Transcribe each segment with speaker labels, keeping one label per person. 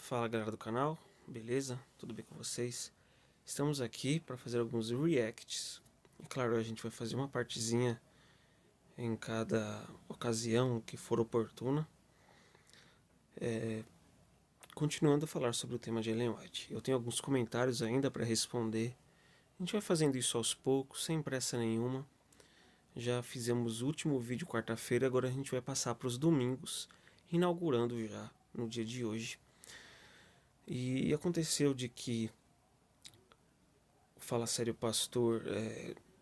Speaker 1: Fala galera do canal, beleza? Tudo bem com vocês? Estamos aqui para fazer alguns reacts. E claro, a gente vai fazer uma partezinha em cada ocasião que for oportuna. Continuando a falar sobre o tema de Ellen White. Eu tenho alguns comentários ainda para responder. A gente vai fazendo isso aos poucos, sem pressa nenhuma. Já fizemos o último vídeo quarta-feira, agora a gente vai passar para os domingos, inaugurando já no dia de hoje. E aconteceu de que o Fala Sério Pastor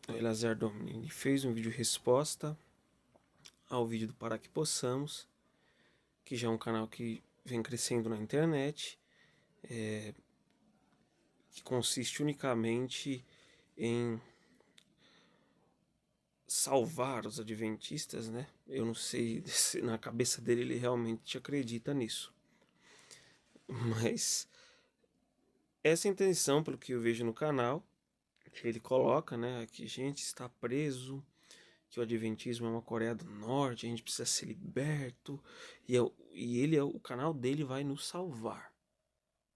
Speaker 1: Elazar Domini fez um vídeo resposta ao vídeo do Para Que Possamos, que já é um canal que vem crescendo na internet, que consiste unicamente em salvar os adventistas, né? Eu não sei se na cabeça dele ele realmente acredita nisso, mas essa é a intenção, pelo que eu vejo no canal, que ele coloca, né? Que a gente está preso, que o adventismo é uma Coreia do Norte, a gente precisa ser liberto, e o canal dele vai nos salvar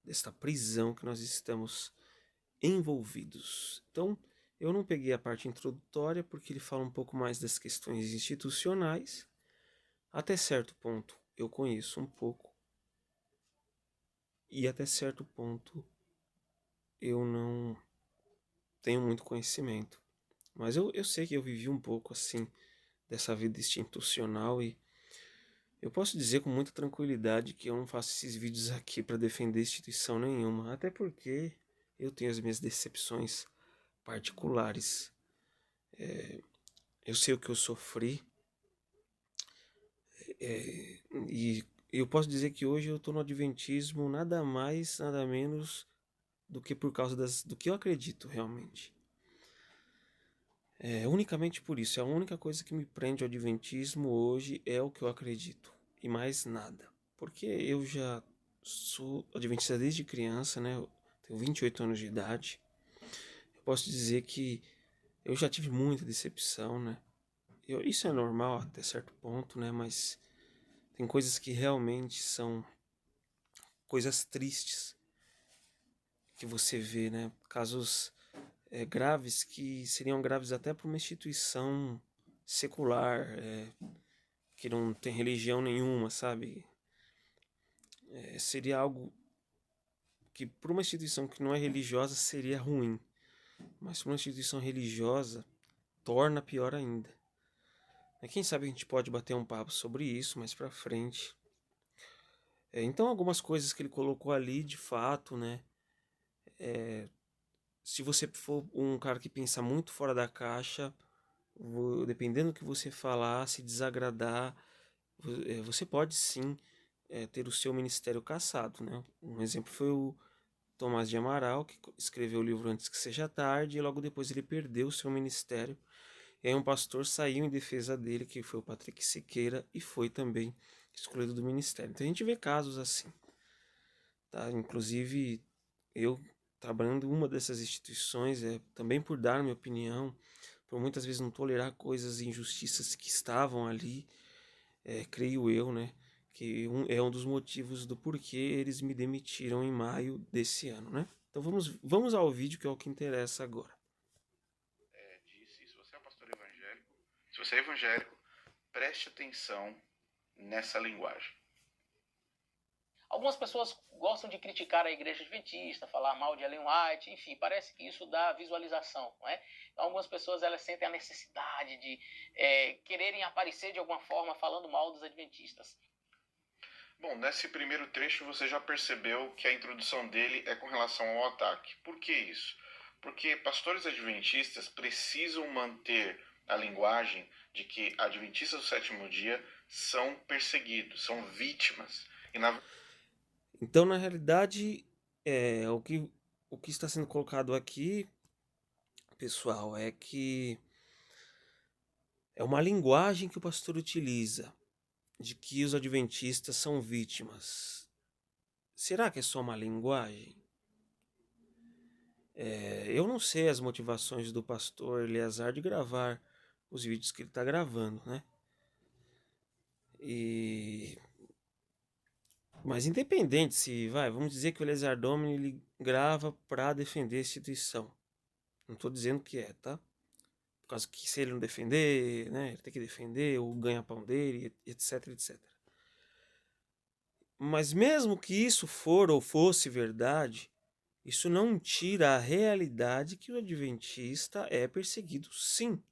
Speaker 1: desta prisão que nós estamos envolvidos. Então, eu não peguei a parte introdutória porque ele fala um pouco mais das questões institucionais. Até certo ponto eu conheço um pouco, e até certo ponto eu não tenho muito conhecimento. Mas eu sei que eu vivi um pouco assim dessa vida institucional, e eu posso dizer com muita tranquilidade que eu não faço esses vídeos aqui para defender instituição nenhuma, até porque eu tenho as minhas decepções particulares. Eu sei o que eu sofri, e eu posso dizer que hoje eu estou no adventismo nada mais, nada menos do que por causa do que eu acredito realmente. Unicamente por isso, é a única coisa que me prende ao adventismo hoje é o que eu acredito, e mais nada. Porque eu já sou adventista desde criança, né? Eu tenho 28 anos de idade. Eu posso dizer que eu já tive muita decepção, né? Isso é normal até certo ponto, né? Mas tem coisas que realmente são coisas tristes que você vê, né? Casos graves que seriam graves até para uma instituição secular, que não tem religião nenhuma, sabe? Seria algo que para uma instituição que não é religiosa seria ruim, mas para uma instituição religiosa torna pior ainda. Quem sabe a gente pode bater um papo sobre isso mais pra frente. Então algumas coisas que ele colocou ali, de fato, né? Se você for um cara que pensa muito fora da caixa, dependendo do que você falar, se desagradar, você pode sim ter o seu ministério cassado, né? Um exemplo foi o Tomás de Amaral, que escreveu o livro Antes que Seja Tarde, e logo depois ele perdeu o seu ministério. E aí um pastor saiu em defesa dele, que foi o Patrick Siqueira, e foi também excluído do ministério. Então a gente vê casos assim, tá? Inclusive, eu trabalhando em uma dessas instituições, também por dar minha opinião, por muitas vezes não tolerar coisas e injustiças que estavam ali, creio eu, né? Que é um dos motivos do porquê eles me demitiram em maio desse ano, né? Então vamos ao vídeo, que é o que interessa agora.
Speaker 2: Disse, se você é um pastor evangélico, se você é evangélico, preste atenção nessa linguagem.
Speaker 3: Algumas pessoas gostam de criticar a igreja adventista, falar mal de Ellen White, enfim, parece que isso dá visualização, não é? Então, algumas pessoas elas sentem a necessidade de quererem aparecer de alguma forma falando mal dos adventistas.
Speaker 2: Bom, nesse primeiro trecho você já percebeu que a introdução dele é com relação ao ataque. Por que isso? Porque pastores adventistas precisam manter a linguagem de que adventistas do sétimo dia são perseguidos, são vítimas.
Speaker 1: Então, na realidade, o que está sendo colocado aqui, pessoal, é que é uma linguagem que o pastor utiliza, de que os adventistas são vítimas. Será que é só uma linguagem? Eu não sei as motivações do pastor Eleazar de gravar os vídeos que ele está gravando, né? Mas independente se, vamos dizer que o Eliezer Domini ele grava para defender a instituição. Não tô dizendo que é, tá? Por causa que se ele não defender, né, ele tem que defender o ganha-pão dele, etc, etc. Mas mesmo que isso for ou fosse verdade, isso não tira a realidade que o adventista é perseguido, sim.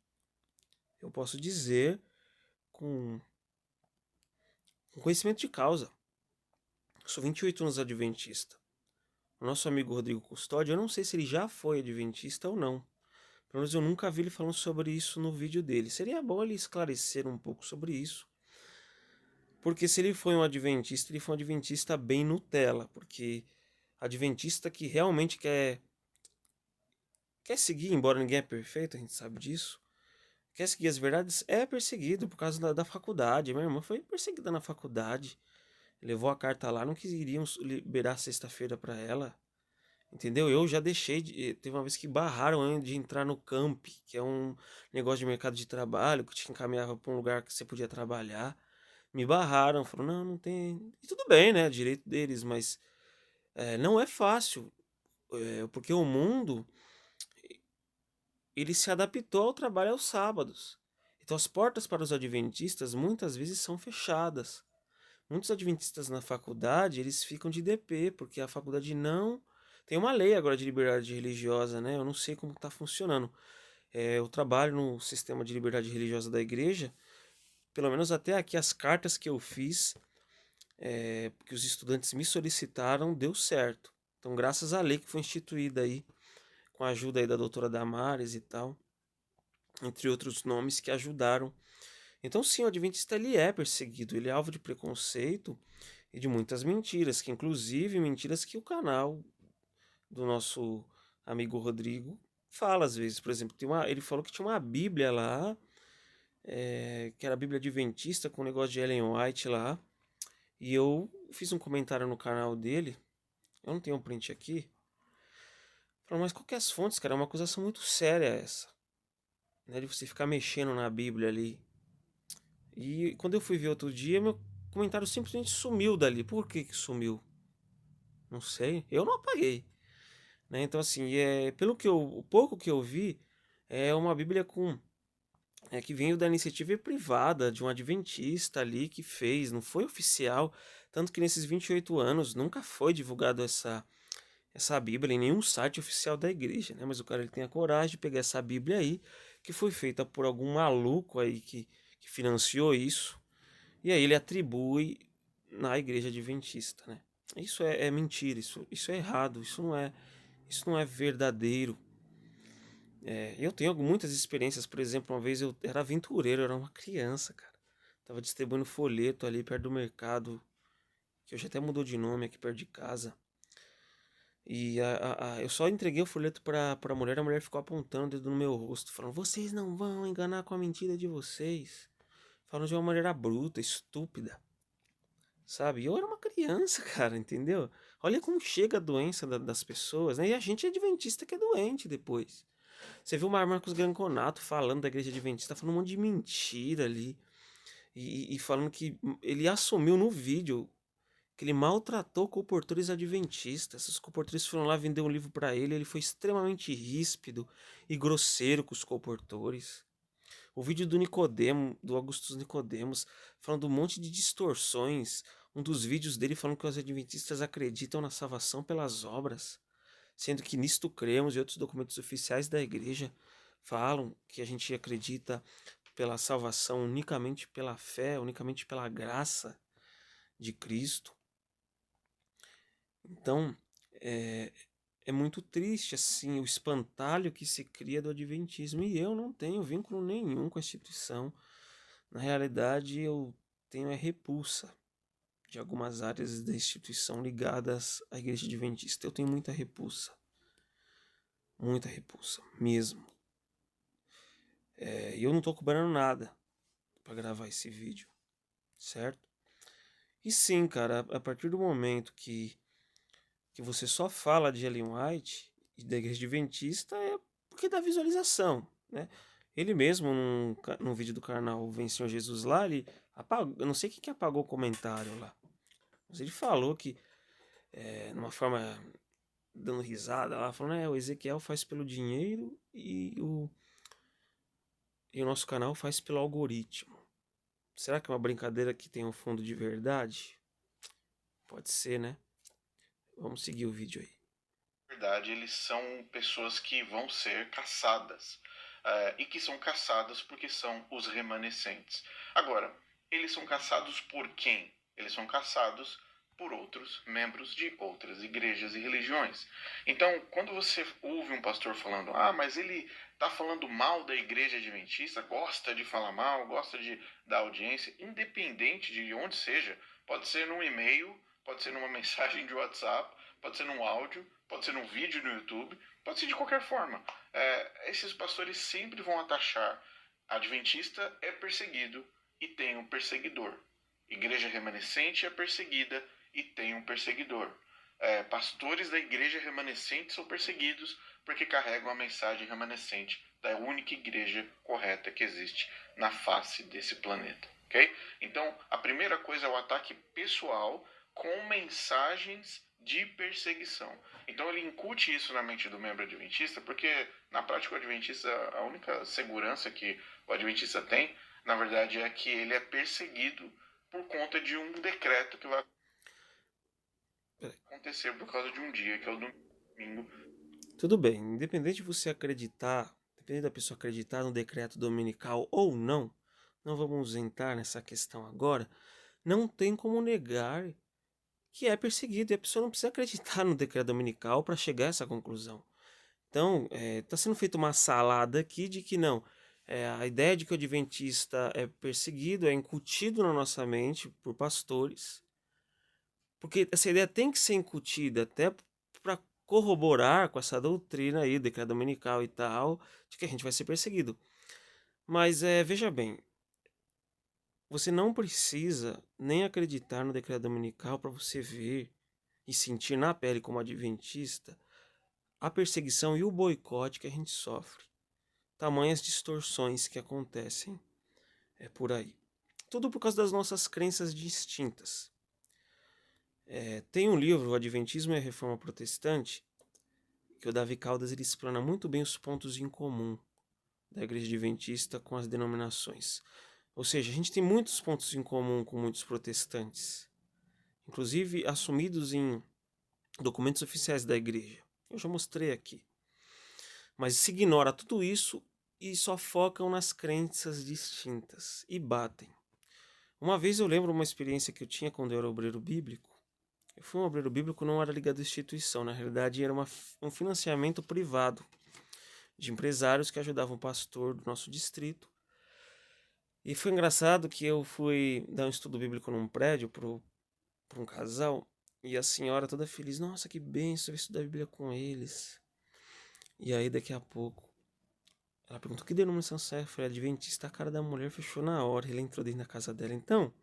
Speaker 1: Eu posso dizer com conhecimento de causa. Eu sou 28 anos adventista. O nosso amigo Rodrigo Custódio, eu não sei se ele já foi adventista ou não. Pelo menos eu nunca vi ele falando sobre isso no vídeo dele. Seria bom ele esclarecer um pouco sobre isso. Porque se ele foi um adventista, ele foi um adventista bem Nutella. Porque adventista que realmente quer seguir, embora ninguém é perfeito, a gente sabe disso. Quer seguir as verdades, é perseguido por causa da faculdade. Minha irmã foi perseguida na faculdade. Levou a carta lá, não queriam liberar sexta-feira para ela. Entendeu? Eu já deixei teve uma vez que barraram de entrar no camp, que é um negócio de mercado de trabalho, que te encaminhava para um lugar que você podia trabalhar. Me barraram, falaram, não, não tem. E tudo bem, né? Direito deles, mas não é fácil. Porque o mundo ele se adaptou ao trabalho aos sábados. Então as portas para os adventistas muitas vezes são fechadas. Muitos adventistas na faculdade, eles ficam de DP, porque a faculdade não... Tem uma lei agora de liberdade religiosa, né? Eu não sei como está funcionando. Eu trabalho no sistema de liberdade religiosa da igreja. Pelo menos até aqui as cartas que eu fiz, que os estudantes me solicitaram, deu certo. Então, graças à lei que foi instituída aí, com a ajuda aí da doutora Damares e tal, entre outros nomes que ajudaram. Então, sim, o adventista ele é perseguido, ele é alvo de preconceito e de muitas mentiras, que inclusive mentiras que o canal do nosso amigo Rodrigo fala às vezes. Por exemplo, ele falou que tinha uma Bíblia lá, que era a Bíblia Adventista com o negócio de Ellen White lá, e eu fiz um comentário no canal dele, eu não tenho um print aqui, falando, mas qual que é as fontes, cara? É uma acusação muito séria essa, né, de você ficar mexendo na Bíblia ali. E quando eu fui ver outro dia, meu comentário simplesmente sumiu dali. Por que que sumiu? Não sei. Eu não apaguei. Né? Então, assim, o pouco que eu vi, é uma Bíblia que veio da iniciativa privada de um adventista ali que fez, não foi oficial. Tanto que nesses 28 anos nunca foi divulgado essa Bíblia em nenhum site oficial da igreja, né? Mas o cara ele tem a coragem de pegar essa Bíblia aí, que foi feita por algum maluco aí que financiou isso, e aí ele atribui na igreja adventista, né? Isso é mentira, isso é errado, isso não é verdadeiro. Eu tenho muitas experiências, por exemplo, uma vez eu era aventureiro, eu era uma criança, cara. Tava distribuindo folheto ali perto do mercado, que hoje até mudou de nome aqui perto de casa. E eu só entreguei o folheto pra mulher, a mulher ficou apontando o dedo no meu rosto, falando, vocês não vão enganar com a mentira de vocês. Falando de uma maneira bruta, estúpida. Sabe? Eu era uma criança, cara, entendeu? Olha como chega a doença das pessoas, né? E a gente é adventista que é doente depois. Você viu o Marcos Granconato falando da igreja adventista, falando um monte de mentira ali. E falando que ele assumiu no vídeo que ele maltratou comportores adventistas. Os comportores foram lá vender um livro para ele foi extremamente ríspido e grosseiro com os comportores. O vídeo do Nicodemo, do Augustus Nicodemos, falando um monte de distorções. Um dos vídeos dele falando que os adventistas acreditam na salvação pelas obras, sendo que nisto cremos, e outros documentos oficiais da igreja falam que a gente acredita pela salvação unicamente pela fé, unicamente pela graça de Cristo. Então, é muito triste assim o espantalho que se cria do adventismo, e eu não tenho vínculo nenhum com a instituição. Na realidade, eu tenho repulsa de algumas áreas da instituição ligadas à igreja adventista. Eu tenho muita repulsa mesmo. E eu não estou cobrando nada para gravar esse vídeo, certo? E sim, cara, a partir do momento que você só fala de Ellen White e da igreja adventista, é porque dá visualização, né? Ele mesmo, num vídeo do canal Vem Senhor Jesus lá, ele apagou, eu não sei quem que apagou o comentário lá. Mas ele falou que, numa forma, dando risada lá, falando, o Ezequiel faz pelo dinheiro e o nosso canal faz pelo algoritmo. Será que é uma brincadeira que tem um fundo de verdade? Pode ser, né? Vamos seguir o vídeo aí.
Speaker 2: Na verdade, eles são pessoas que vão ser caçadas. E que são caçadas porque são os remanescentes. Agora, eles são caçados por quem? Eles são caçados por outros membros de outras igrejas e religiões. Então, quando você ouve um pastor falando, mas ele está falando mal da igreja adventista, gosta de falar mal, gosta de dar audiência, independente de onde seja, pode ser num e-mail, pode ser numa mensagem de WhatsApp, pode ser num áudio, pode ser num vídeo no YouTube, pode ser de qualquer forma. Esses pastores sempre vão atachar adventista é perseguido e tem um perseguidor. Igreja remanescente é perseguida e tem um perseguidor. Pastores da igreja remanescente são perseguidos porque carregam a mensagem remanescente da única igreja correta que existe na face desse planeta. Okay? Então, a primeira coisa é o ataque pessoal com mensagens de perseguição. Então ele incute isso na mente do membro adventista, porque na prática o adventista, a única segurança que o adventista tem, na verdade, é que ele é perseguido por conta de um decreto que vai acontecer por causa de um dia, que é o domingo.
Speaker 1: Tudo bem, independente de você acreditar, independente da pessoa acreditar no decreto dominical ou não vamos entrar nessa questão agora, não tem como negar que é perseguido, e a pessoa não precisa acreditar no decreto dominical para chegar a essa conclusão. Então, está sendo feita uma salada aqui de que não, a ideia de que o adventista é perseguido é incutido na nossa mente por pastores, porque essa ideia tem que ser incutida até para corroborar com essa doutrina aí, decreto dominical e tal, de que a gente vai ser perseguido. Mas veja bem, você não precisa nem acreditar no decreto dominical para você ver e sentir na pele como adventista a perseguição e o boicote que a gente sofre. Tamanhas distorções que acontecem por aí. Tudo por causa das nossas crenças distintas. Tem um livro, O Adventismo e a Reforma Protestante, que o Davi Caldas ele explana muito bem os pontos em comum da Igreja Adventista com as denominações. Ou seja, a gente tem muitos pontos em comum com muitos protestantes, inclusive assumidos em documentos oficiais da Igreja. Eu já mostrei aqui. Mas se ignora tudo isso e só focam nas crenças distintas e batem. Uma vez eu lembro uma experiência que eu tinha quando eu era obreiro bíblico. Eu fui um obreiro bíblico, não era ligado à instituição, na realidade era um financiamento privado de empresários que ajudavam o pastor do nosso distrito. E foi engraçado que eu fui dar um estudo bíblico num prédio para um casal, e a senhora toda feliz, nossa, que bênção, eu vou estudar a Bíblia com eles. E aí daqui a pouco, ela perguntou, que denominação você é? Eu falei, adventista. A cara da mulher fechou na hora, ele entrou dentro da casa dela. Então,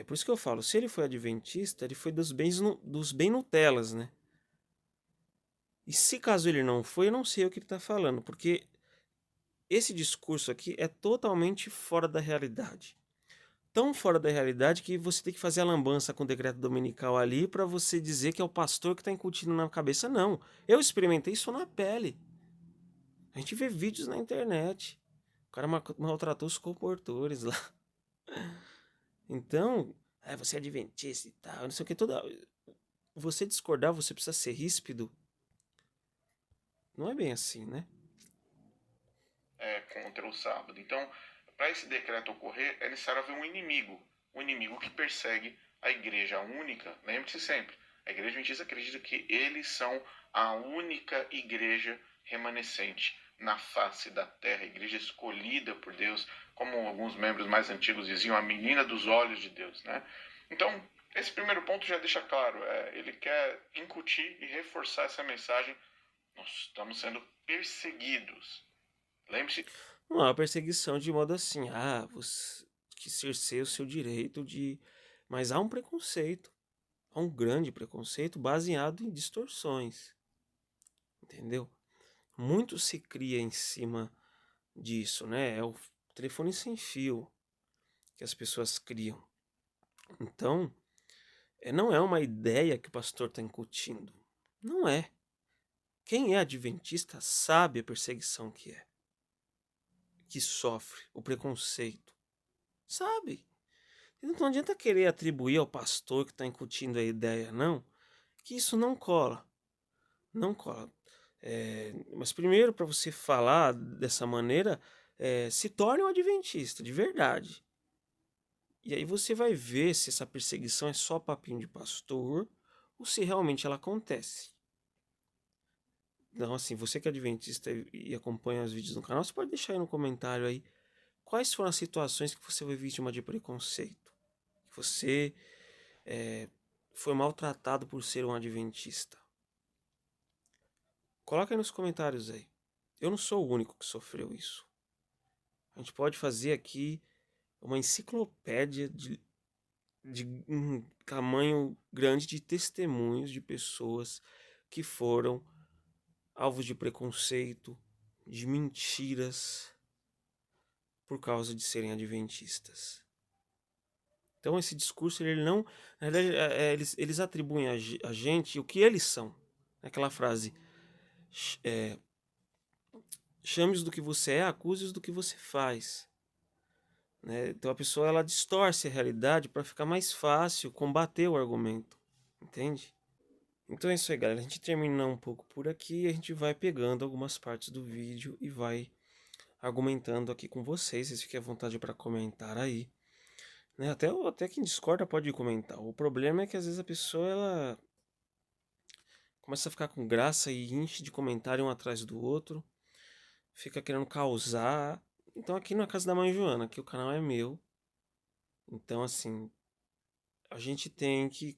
Speaker 1: por isso que eu falo, se ele foi adventista, ele foi dos bem Nutelas, né? E se caso ele não foi, eu não sei o que ele está falando, porque esse discurso aqui é totalmente fora da realidade. Tão fora da realidade que você tem que fazer a lambança com o decreto dominical ali para você dizer que é o pastor que está incutindo na cabeça. Não, eu experimentei isso na pele. A gente vê vídeos na internet. O cara maltratou os comportores lá. Então, você é adventista e tal, não sei o que. Você discordar, você precisa ser ríspido. Não é bem assim, né?
Speaker 2: Contra o sábado. Então, para esse decreto ocorrer, é necessário haver um inimigo que persegue a igreja única. Lembre-se sempre, a igreja adventista acredita que eles são a única igreja remanescente na face da terra, a igreja escolhida por Deus, como alguns membros mais antigos diziam, a menina dos olhos de Deus, né? Então, esse primeiro ponto já deixa claro, ele quer incutir e reforçar essa mensagem, nós estamos sendo perseguidos. Lembre-se.
Speaker 1: Não é uma perseguição de modo assim, você que cerceia o seu direito de... Mas há um preconceito, há um grande preconceito baseado em distorções, entendeu? Muito se cria em cima disso, né? É o telefone sem fio que as pessoas criam. Então, não é uma ideia que o pastor está incutindo. Não é. Quem é adventista sabe a perseguição que sofre, o preconceito. Sabe? Então não adianta querer atribuir ao pastor que está incutindo a ideia, não, que isso não cola. Não cola. Mas primeiro, para você falar dessa maneira, se torne um adventista, de verdade. E aí você vai ver se essa perseguição é só papinho de pastor ou se realmente ela acontece. Então, assim, você que é adventista e acompanha os vídeos no canal, você pode deixar aí no comentário aí quais foram as situações que você foi vítima de preconceito. Que você foi maltratado por ser um adventista. Coloca aí nos comentários aí. Eu não sou o único que sofreu isso. A gente pode fazer aqui uma enciclopédia de um tamanho grande de testemunhos de pessoas que foram alvos de preconceito, de mentiras, por causa de serem adventistas. Então esse discurso, ele não... Na verdade, eles atribuem a gente o que eles são. Aquela frase, chame-os do que você é, acuse-os do que você faz. Né? Então a pessoa, ela distorce a realidade para ficar mais fácil combater o argumento. Entende? Então é isso aí, galera. A gente termina um pouco por aqui e a gente vai pegando algumas partes do vídeo e vai argumentando aqui com vocês. Vocês fiquem à vontade para comentar aí. Né? Até quem discorda pode comentar. O problema é que às vezes a pessoa, ela começa a ficar com graça e enche de comentário um atrás do outro. Fica querendo causar. Então aqui na casa da mãe Joana, aqui o canal é meu. Então assim, a gente tem que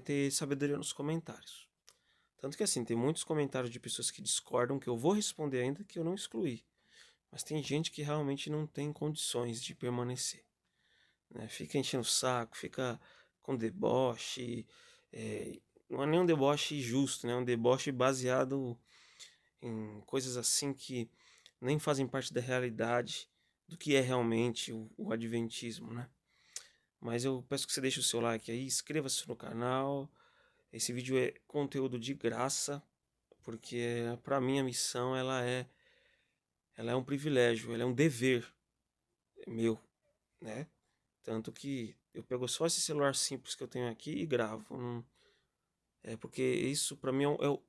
Speaker 1: ter sabedoria nos comentários. Tanto que assim, tem muitos comentários de pessoas que discordam que eu vou responder ainda, que eu não excluí. Mas tem gente que realmente não tem condições de permanecer. Né? Fica enchendo o saco, fica com deboche. Não é nem um deboche justo, né? É um deboche baseado em coisas assim que nem fazem parte da realidade do que é realmente o adventismo, né? Mas eu peço que você deixe o seu like aí, inscreva-se no canal. Esse vídeo é conteúdo de graça, porque para mim a missão ela é um privilégio, ela é um dever meu, né? Tanto que eu pego só esse celular simples que eu tenho aqui e gravo. Não, porque isso para mim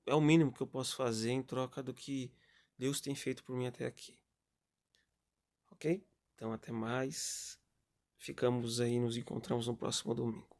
Speaker 1: é o mínimo que eu posso fazer em troca do que Deus tem feito por mim até aqui. Ok? Então até mais. Ficamos aí, nos encontramos no próximo domingo.